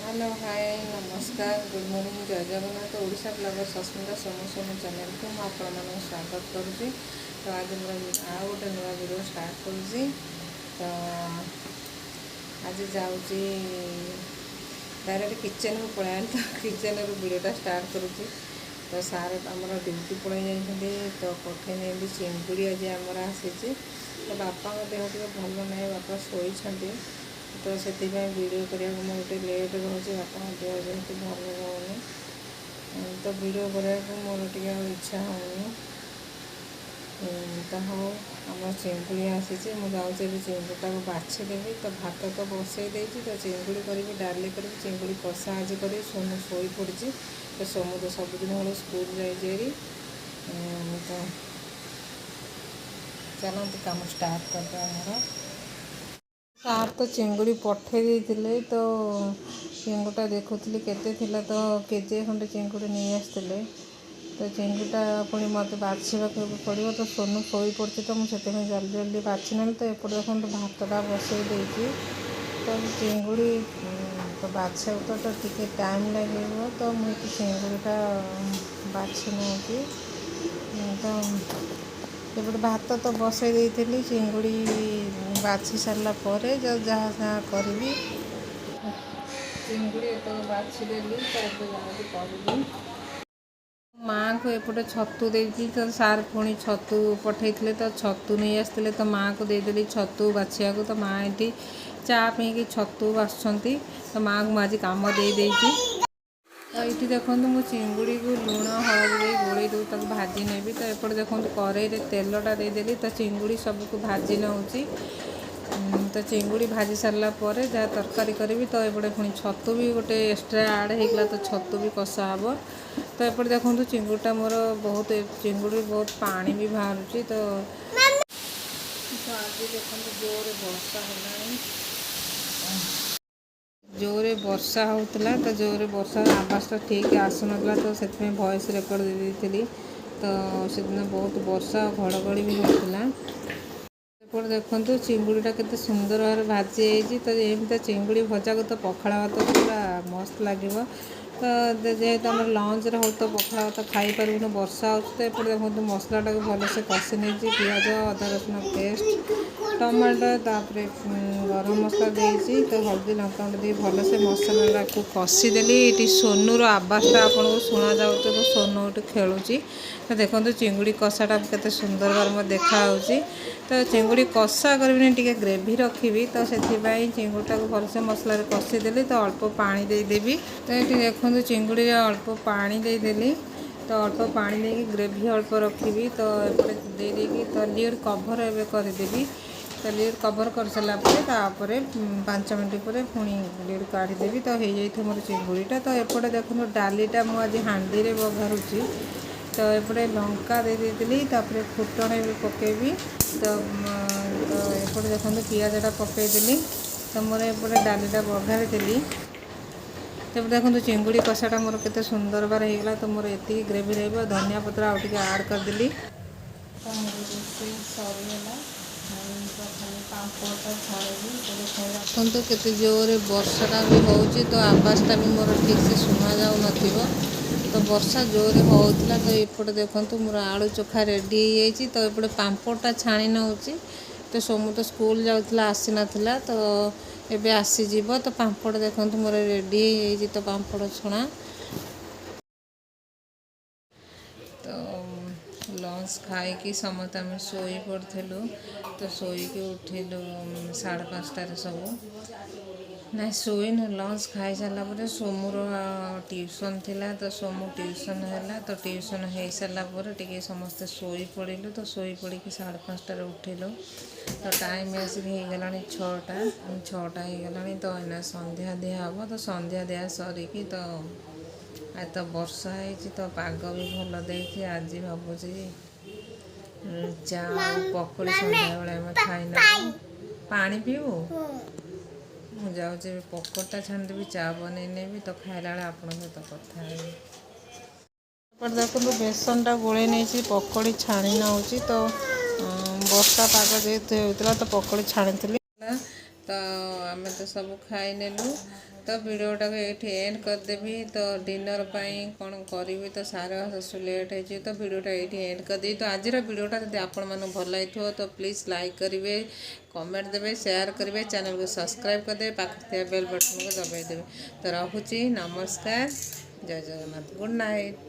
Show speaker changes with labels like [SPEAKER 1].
[SPEAKER 1] Hello hi नमस्कार good morning जय Jagannath Odisha blogger Sasmita सोमसोनी channel को मुझे स्वागत करुँची। तो आज मोर आउ गोटे नुआ वीडियो स्टार्ट करुँची। तो आज जाऊँगी डायरेक्ट किचन को पलैन तो किचन वीडियोटा स्टार्ट करुँची। तो सार आमर ड्यूटी पलि जाइए तो पठे चिंगुड़ी आज आमर आसी। तो बापा देह टे भल ना बापा शोती तो से वीडियो करने को गोटे लेट रोचे बापा देह जेहतु भल रोनी तो वीडियो करने मोर टे इच्छा होनी। तो हाँ आम चिंगुड़ी आसी मुझे चिंगुड़ा को बाछीदेवी। तो भात तो बसई देती तो चिंगुड़ी करी डाली करी चिंगुड़ी कषा आज करी सोनू शोई पड़ी। तो सोमू तो सबुदिन भाई स्कूल जाइए। तो चलते कम स्टार्ट करते आमर सार तो चिंगुड़ी पठे देते तो चिंगुड़ा देखुली केते थिला तो केजे खंडे चिंगुड़ी नहीं आसते। तो चिंगुड़ा पुणी मत बाछा पड़ो तो सोनू शोई पड़ी तो मुझे जल्दी जल्दी बाछी ना। तो एपटे देखो भातटा बसई देती तो चिंगुड़ी तो बाछा तो टी टाइम लगे तो मुझे चिंगुड़ीटा बाछी नौ। तो एपटे भात तो बसई देती चिंगुड़ी बाछी सारा जो जहाँ जहाँ करी चिंगुड़ी तो बाछीदेली तो कर माँ को एपटे छतु देती। तो सार पुणी छतु पठे तो छतु नहीं आसते तो माँ को देदेली छतु बाछिया को। तो माँ ये चा पी छतु बाछुंट तो माँ को मुझे कम दे तो ये देखो मु चिंगुड़ी को लुण हलदी गोल दू तक भाजी नेबी। तो एपटे देखो कड़े तेलटा देदेली तो चिंगुड़ी सबको भाजी नौची। तो चिंगुड़ी भाजी सारा पर जहाँ तरकारी करी तो एपटे पुणी छतु भी गोटे एक्सट्रा आड होगा तो छतु भी कषा हे। तो एपटे देखो चिंगुड़ीटा मोर बहुत चिंगुड़ी बहुत पानी भी बाहर। तो आज देखो जोरे वर्षा जोरे वर्षा होता तो जोरे वर्षा आवाज़टा ठीक आसुना तो से वॉइस रेकर्ड दे देती। तो से दिन बहुत वर्षा घड़घड़ी भी होता। देखो चिंगुड़ीटा केते सुंदर भाव भाजी तो एमती चिंगुड़ी भजा को तो पखाड़ भात पूरा मस्त लगे। तो जेहेतु आम लंच हो तो पखाड़ भात खाई पार्बन वर्षा हो। तो एपटे देखो मसलाटा को भलसे कषि नहीं पिज अदा रसुण पेस्ट टमाटो तापर गरम मसला देती। तो हल्दी लंका दे भलसे मसला को कषिदेली। ये सोनूर आवाज़टा आपको शुणा जा तो सोनू ये खेलुची। तो देखो चिंगुड़ी कषाटा केते सुंदर भाव देखा। तो चिंगुड़ी कषा करी टी ग्रेवी रखी तो से चिंगुड़ा को भलसे मसला कषिदेली। तो अल्प पानी देदेवी। तो ये देखो चिंगुड़ी अल्प पानी देदेली। तो अल्प पानी दे ग्रेवी अल्प रखी तो देदेकी तो लीड कभर एवं करदेवी। तो लीड कभर कर सारा पर 5 मिनट पर पुणी लीड काढ़ीदेवी। तो हो जाए मोर चिंगुड़ीटा। तो एपटे देखो डालीटा मुझे हांडी में बघारुची। तो एपटे लंका दे देती तापर फुटण भी पकेबी। तो एपटे देखो पियाजटा पकईदेली। तो मोर एपटे डालीटा बघारी देली। तो देखो चिंगुड़ी कषाटा मोर केते सुंदर बार होगा। तो मोर ये ग्रेवी रहा धनिया पत्र आउ टे आड करदेली। तो मोर रोषे सरीगला तो खाली पापड़टा छाड़ी देखो केते जोरे वर्षाटा भी हो। तो आवाज़टा भी मोर ठीक से शुणा जाऊ नथिबो। तो वर्षा जोरे होता तो एपटे देखो मोर आलू चोखा रेडी हो जाए। तो एपटे पापड़टा छाणी नौची। तो सोमू तो स्कूल जाऊला आसी नाथिला तो एबे आसीज। तो पापड़ देखो मोर रेडी हो तो पापड़ छणा। तो लंच खाई समस्त आम शोई पड़ू। तो शोईकी उठिलु 5:30 सब ना शोन लंच खाई सारापर सोमूर ट्यूशन थिला। तो सोमू ट्यूशन है तो ट्यूशन हो सारापर टे समस्ते शोई पड़ू। तो शोई पड़ी 5:30 उठिलु। तो टाइम आसिक होगला 6टा होगला। तो इना संध्या दिया हम। तो संध्या दिया सरिकी तो आज तो वर्षा है तो पाग भी भल दे। आज भावुँ चा पकोड़ी संध्या बेले खाई पानी पीबू मुझे पकोड़टा छाणीदेवी चा बनईनेबी। तो खाइला बेले आप सहित कथा है। देखो बेसनटा गोले नहीं पकोड़ी छाणी नौ। तो वर्षा पाग जेहेतु होता तो पकोड़ी छाणी। तो आम तो सब खाई नेलु तो वीडियोटा ये एंड करदेवी तो डिनर कौन करी तो सारा ससु लेट हो तो वीडियोटा ये एंड करदेवी तो आज वीडियोटा जब आपण मन भल लगी तो प्लीज़ लाइक करेंगे कमेंट देवे शेयर करेंगे चैनल को सब्सक्राइब करदे पाखे बेल बटन को दबाई देवे तो रखुची नमस्कार जय जगन्नाथ गुड नाइट।